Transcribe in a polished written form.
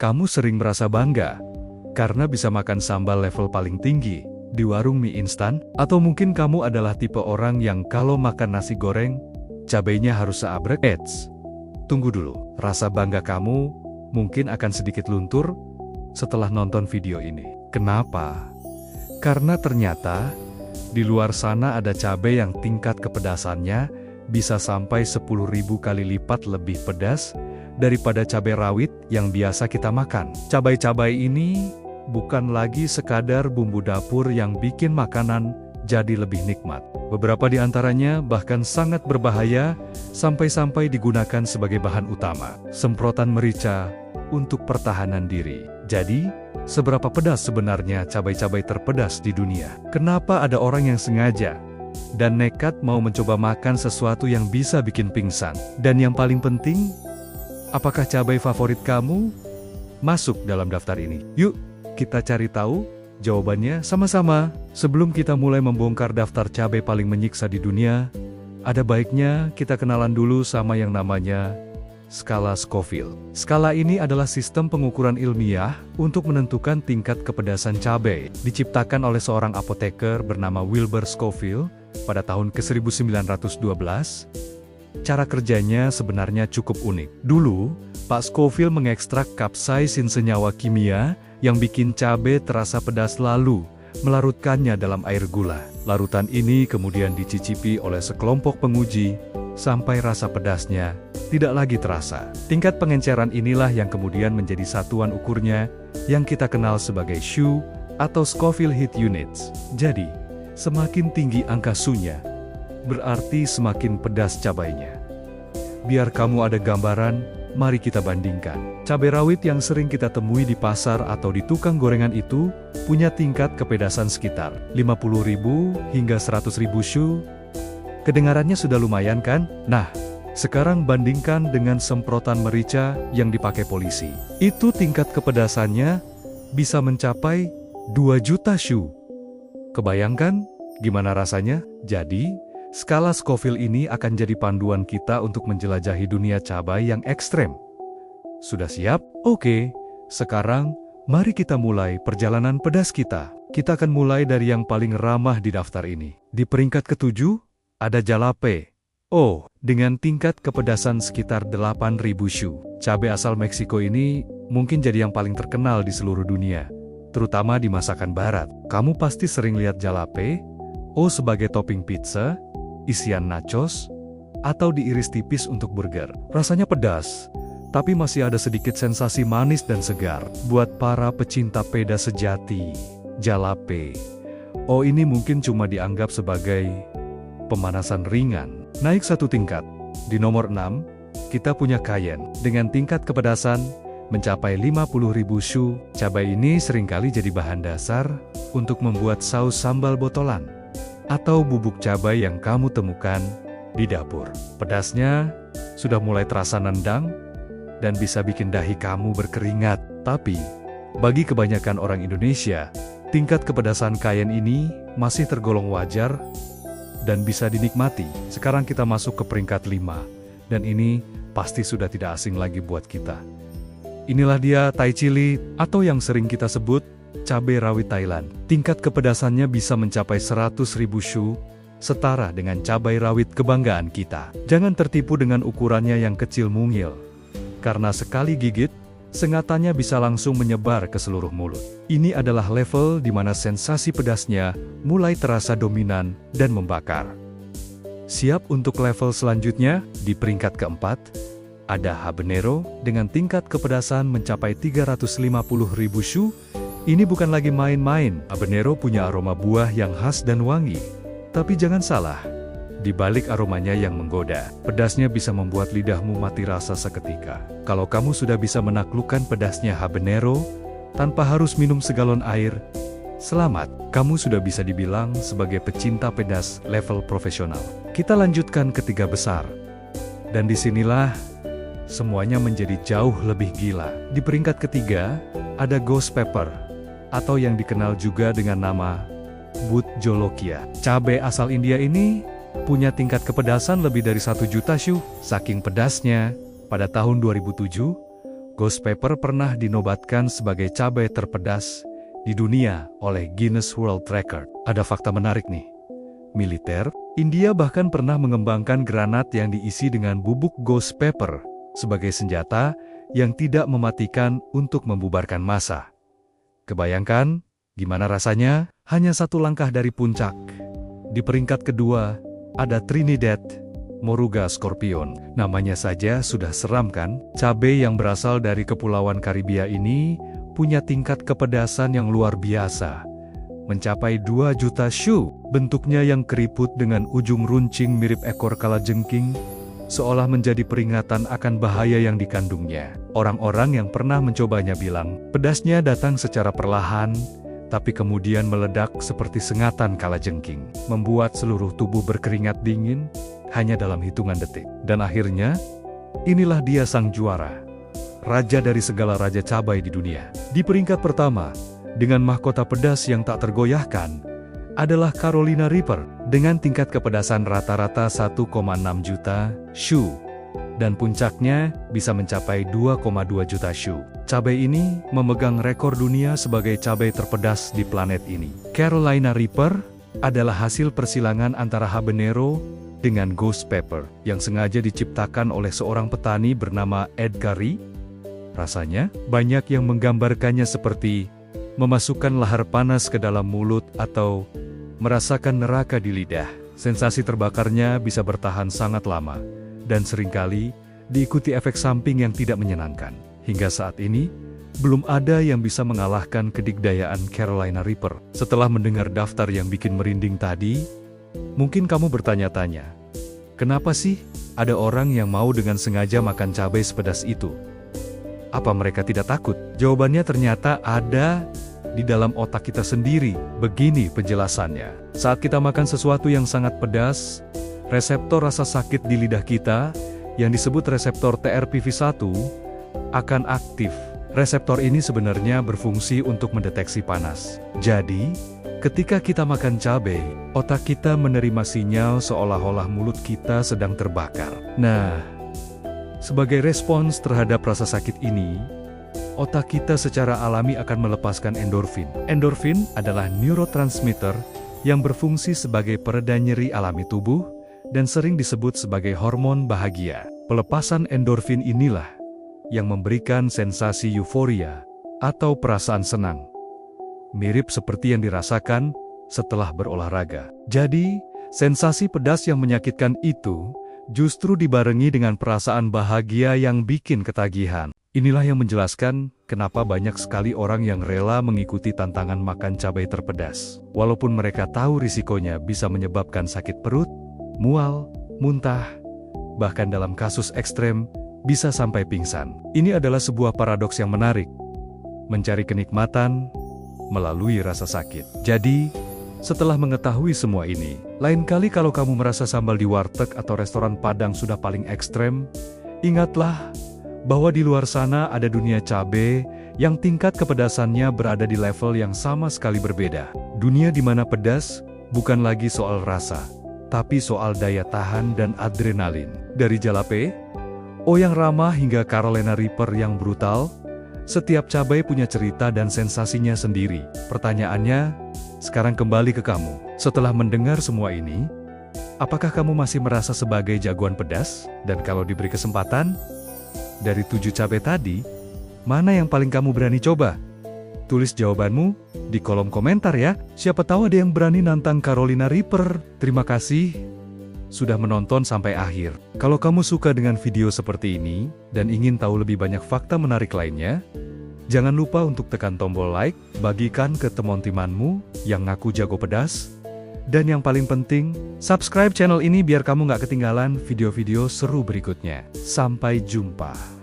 Kamu sering merasa bangga karena bisa makan sambal level paling tinggi di warung mie instan? Atau mungkin kamu adalah tipe orang yang kalau makan nasi goreng, cabainya harus seabrek? Eits, tunggu dulu. Rasa bangga kamu mungkin akan sedikit luntur setelah nonton video ini. Kenapa? Karena ternyata di luar sana ada cabai yang tingkat kepedasannya bisa sampai 10.000 kali lipat lebih pedas daripada cabai rawit yang biasa kita makan. Cabai-cabai ini bukan lagi sekadar bumbu dapur yang bikin makanan jadi lebih nikmat. Beberapa di antaranya bahkan sangat berbahaya sampai-sampai digunakan sebagai bahan utama. Semprotan merica untuk pertahanan diri. Jadi, seberapa pedas sebenarnya cabai-cabai terpedas di dunia? Kenapa ada orang yang sengaja dan nekat mau mencoba makan sesuatu yang bisa bikin pingsan? Dan yang paling penting, apakah cabai favorit kamu masuk dalam daftar ini? Yuk, kita cari tahu jawabannya sama-sama. Sebelum kita mulai membongkar daftar cabai paling menyiksa di dunia, ada baiknya kita kenalan dulu sama yang namanya skala Scoville. Skala ini adalah sistem pengukuran ilmiah untuk menentukan tingkat kepedasan cabai. Diciptakan oleh seorang apoteker bernama Wilbur Scoville pada tahun ke-1912. Cara kerjanya sebenarnya cukup unik. Dulu, Pak Scoville mengekstrak kapsaisin, senyawa kimia yang bikin cabai terasa pedas, lalu melarutkannya dalam air gula. Larutan ini kemudian dicicipi oleh sekelompok penguji sampai rasa pedasnya tidak lagi terasa. Tingkat pengenceran inilah yang kemudian menjadi satuan ukurnya yang kita kenal sebagai SHU atau Scoville Heat Units. Jadi, semakin tinggi angka SHU-nya, berarti semakin pedas cabainya. Biar kamu ada gambaran, mari kita bandingkan. Cabai rawit yang sering kita temui di pasar atau di tukang gorengan itu punya tingkat kepedasan sekitar 50.000 hingga 100.000 SHU. Kedengarannya sudah lumayan kan? Nah, sekarang bandingkan dengan semprotan merica yang dipakai polisi. Itu tingkat kepedasannya bisa mencapai 2 juta SHU. Kebayangkan gimana rasanya? Jadi, skala Scoville ini akan jadi panduan kita untuk menjelajahi dunia cabai yang ekstrem. Sudah siap? Oke, sekarang mari kita mulai perjalanan pedas kita. Kita akan mulai dari yang paling ramah di daftar ini. Di peringkat ke-7, ada jalape. Oh, dengan tingkat kepedasan sekitar 8.000 SHU. Cabai asal Meksiko ini mungkin jadi yang paling terkenal di seluruh dunia, terutama di masakan barat. Kamu pasti sering lihat jalape, sebagai topping pizza, isian nachos, atau diiris tipis untuk burger. Rasanya pedas, tapi masih ada sedikit sensasi manis dan segar. Buat para pecinta pedas sejati, jalape, ini mungkin cuma dianggap sebagai pemanasan ringan. Naik satu tingkat. Di nomor 6, kita punya Cayenne. Dengan tingkat kepedasan mencapai 50.000 SHU, cabai ini seringkali jadi bahan dasar untuk membuat saus sambal botolan atau bubuk cabai yang kamu temukan di dapur. Pedasnya sudah mulai terasa nendang dan bisa bikin dahi kamu berkeringat. Tapi, bagi kebanyakan orang Indonesia, tingkat kepedasan Cayenne ini masih tergolong wajar dan bisa dinikmati. Sekarang kita masuk ke peringkat 5, dan ini pasti sudah tidak asing lagi buat kita. Inilah dia Thai chili, atau yang sering kita sebut cabai rawit Thailand. Tingkat kepedasannya bisa mencapai 100.000 SHU, setara dengan cabai rawit kebanggaan kita. Jangan tertipu dengan ukurannya yang kecil mungil, karena sekali gigit, sengatannya bisa langsung menyebar ke seluruh mulut. Ini adalah level di mana sensasi pedasnya mulai terasa dominan dan membakar. Siap untuk level selanjutnya? Di peringkat keempat, ada habanero dengan tingkat kepedasan mencapai 350.000 SHU. Ini bukan lagi main-main. Habanero punya aroma buah yang khas dan wangi. Tapi jangan salah, di balik aromanya yang menggoda, pedasnya bisa membuat lidahmu mati rasa seketika. Kalau kamu sudah bisa menaklukkan pedasnya habanero tanpa harus minum segalon air, selamat, kamu sudah bisa dibilang sebagai pecinta pedas level profesional. Kita lanjutkan ke 3 besar. Dan disinilah semuanya menjadi jauh lebih gila. Di peringkat ketiga, ada ghost pepper, atau yang dikenal juga dengan nama Bhut Jolokia. Cabai asal India ini punya tingkat kepedasan lebih dari 1 juta SHU. Saking pedasnya, pada tahun 2007, Ghost pepper pernah dinobatkan sebagai cabai terpedas di dunia oleh Guinness World Record. Ada fakta menarik nih. Militer, India bahkan pernah mengembangkan granat yang diisi dengan bubuk ghost pepper sebagai senjata yang tidak mematikan untuk membubarkan massa. Kebayangkan, gimana rasanya? Hanya satu langkah dari puncak. Di peringkat kedua, ada Trinidad Moruga Scorpion. Namanya saja sudah seram kan? Cabai yang berasal dari Kepulauan Karibia ini punya tingkat kepedasan yang luar biasa. Mencapai 2 juta shu. Bentuknya yang keriput dengan ujung runcing mirip ekor kalajengking, seolah menjadi peringatan akan bahaya yang dikandungnya. Orang-orang yang pernah mencobanya bilang, pedasnya datang secara perlahan, tapi kemudian meledak seperti sengatan kalajengking, membuat seluruh tubuh berkeringat dingin hanya dalam hitungan detik. Dan akhirnya, inilah dia sang juara, raja dari segala raja cabai di dunia. Di peringkat pertama, dengan mahkota pedas yang tak tergoyahkan, adalah Carolina Reaper, dengan tingkat kepedasan rata-rata 1,6 juta shu, dan puncaknya bisa mencapai 2,2 juta shu. Cabai ini memegang rekor dunia sebagai cabai terpedas di planet ini. Carolina Reaper adalah hasil persilangan antara habanero dengan ghost pepper yang sengaja diciptakan oleh seorang petani bernama Edgar Lee. Rasanya, banyak yang menggambarkannya seperti memasukkan lahar panas ke dalam mulut atau merasakan neraka di lidah. Sensasi terbakarnya bisa bertahan sangat lama dan seringkali diikuti efek samping yang tidak menyenangkan. Hingga saat ini, belum ada yang bisa mengalahkan kedigdayaan Carolina Reaper. Setelah mendengar daftar yang bikin merinding tadi, mungkin kamu bertanya-tanya, kenapa sih ada orang yang mau dengan sengaja makan cabai sepedas itu? Apa mereka tidak takut? Jawabannya ternyata ada di dalam otak kita sendiri. Begini penjelasannya. Saat kita makan sesuatu yang sangat pedas, reseptor rasa sakit di lidah kita, yang disebut reseptor TRPV1, akan aktif. Reseptor ini sebenarnya berfungsi untuk mendeteksi panas. Jadi, ketika kita makan cabai, otak kita menerima sinyal seolah-olah mulut kita sedang terbakar. Nah, sebagai respons terhadap rasa sakit ini, otak kita secara alami akan melepaskan endorfin. Endorfin adalah neurotransmitter yang berfungsi sebagai pereda nyeri alami tubuh dan sering disebut sebagai hormon bahagia. Pelepasan endorfin inilah yang memberikan sensasi euforia atau perasaan senang, mirip seperti yang dirasakan setelah berolahraga. Jadi, sensasi pedas yang menyakitkan itu justru dibarengi dengan perasaan bahagia yang bikin ketagihan. Inilah yang menjelaskan kenapa banyak sekali orang yang rela mengikuti tantangan makan cabai terpedas. Walaupun mereka tahu risikonya bisa menyebabkan sakit perut, mual, muntah, bahkan dalam kasus ekstrem, bisa sampai pingsan. Ini adalah sebuah paradoks yang menarik. Mencari kenikmatan melalui rasa sakit. Jadi, setelah mengetahui semua ini, lain kali kalau kamu merasa sambal di warteg atau restoran Padang sudah paling ekstrem, ingatlah bahwa di luar sana ada dunia cabai yang tingkat kepedasannya berada di level yang sama sekali berbeda. Dunia di mana pedas bukan lagi soal rasa, tapi soal daya tahan dan adrenalin. Dari jalape, yang ramah hingga Carolina Reaper yang brutal, setiap cabai punya cerita dan sensasinya sendiri. Pertanyaannya, sekarang kembali ke kamu. Setelah mendengar semua ini, apakah kamu masih merasa sebagai jagoan pedas? Dan kalau diberi kesempatan, dari 7 cabai tadi, mana yang paling kamu berani coba? Tulis jawabanmu di kolom komentar ya. Siapa tahu ada yang berani nantang Carolina Reaper. Terima kasih sudah menonton sampai akhir. Kalau kamu suka dengan video seperti ini, dan ingin tahu lebih banyak fakta menarik lainnya, jangan lupa untuk tekan tombol like, bagikan ke teman-temanmu yang ngaku jago pedas, dan yang paling penting, subscribe channel ini biar kamu nggak ketinggalan video-video seru berikutnya. Sampai jumpa.